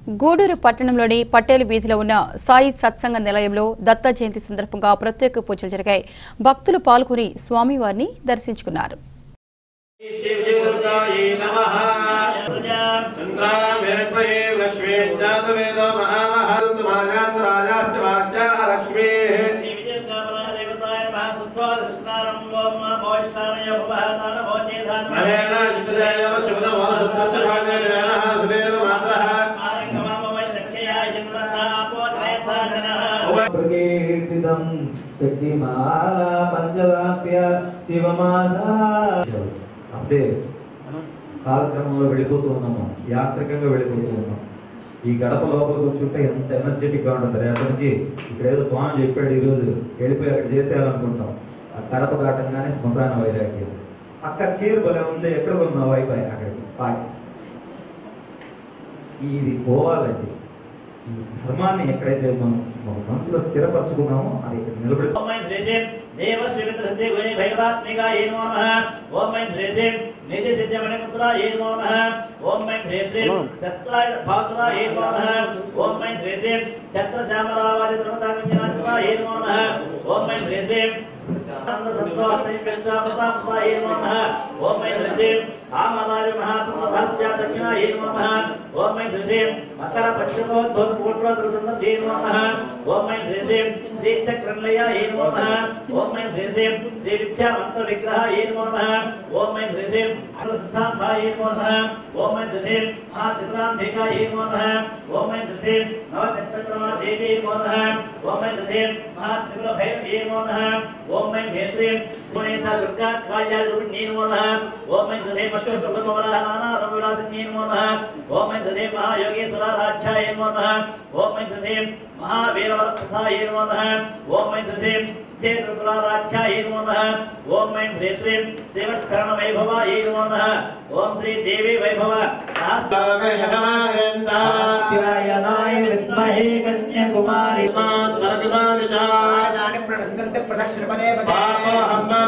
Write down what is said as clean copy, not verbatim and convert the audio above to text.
గూడూరు పట్టణంలోని పటేల్ వీధిలో ఉన్న సాయి సత్సంగ నిలయంలో దత్త జయంతి సందర్భంగా ప్రత్యేక పూజలు జరిగాయి. భక్తులు పాల్గొని స్వామివారిని దర్శించుకున్నారు. అంటే కాలక్రమంలో వెళ్ళిపోతూ ఉన్నాము, యాత్రికంగా వెళ్ళిపోతూ ఉన్నాం. ఈ గడప లోపలికి వచ్చుంటే ఎంత ఎనర్జెటిక్ గా ఉంటుంది. రేపటి నుంచి ఇక్కడ ఏదో స్వామి చెప్పాడు ఈరోజు వెళ్ళిపోయి అక్కడ చేసేయాలనుకుంటాం. ఆ గడప దాటంగానే శ్మశాన వైరాగ్యం. అక్కడ చీర బలే ఉంటే ఎక్కడ కొన్నా వైపాయి అక్కడికి పాయ్. ఇది పోవాలండి. ఈ ధర్మాన్ని ఎక్కడైతే మనం మన మనసులో స్థిరపరచుకున్నామో అది ఇక్కడ నిలబడి देव श्रीमित्रसिद्धि गुणी भैरवात्मिकाय नमः। ओम ऐं ह्रीं श्रीं निधि सिद्धिमणिपुत्राय नमः। ओम ऐं ह्रीं श्रीं शस्त्राय भासुराय नमः। ओम ऐं ह्रीं श्रीं छत्रचामरावादि धर्मतामिञ्जनाचराय नमः। ओम ऐं ह्रीं श्रीं आनंद संतोषै पिष्टामृताय नमः। ओम ऐं ह्रीं श्रीं आमलाय महात्मभास्या दक्षिणाय नमः। ओम ऐं ह्रीं श्रीं मकर पंचकोद्भवपूर्वदृसंदे नमः। ओम ऐं ह्रीं श्रीं श्री चक्रलयाय नमः। ओम ऐं ह्रीं श्रीं श्री विद्या मंत्र विग्रहाय नमः। ओम ऐं ह्रीं श्रीं अनुष्ठानाय नमः। ओम ऐं ह्रीं महात्रिपुरांबिकाय नमः। ओम ऐं ह्रीं नवचक्रमा देवी नमः। ओम ऐं ह्रीं महात्रिपुर भैरवी नमः। ओम ऐं ह्रीं श्रीं गणेशा दुर्गा काल्यारूपिणी नमः। ओम ऐं ह्रीं पशुप्रभुवराहनाना रविराजिनी नमः। ओम ऐं ह्रीं महायोगेश्वराराध्याय नमः। ओम ऐं ह्रीं महावीरवरप्रथाय नमः। ओम ऐं ह्रीं श्रीत्रिपुराराध्याय नमः। ओम ऐं ह्रीं श्रीं श्रीवत्सरण वैभवाय नमः। ओम श्री देवी वैभव नारायणाय विद्महे कन्याकुमारी नरकदानि च प्रदक्षिणपदे पापो हम्मा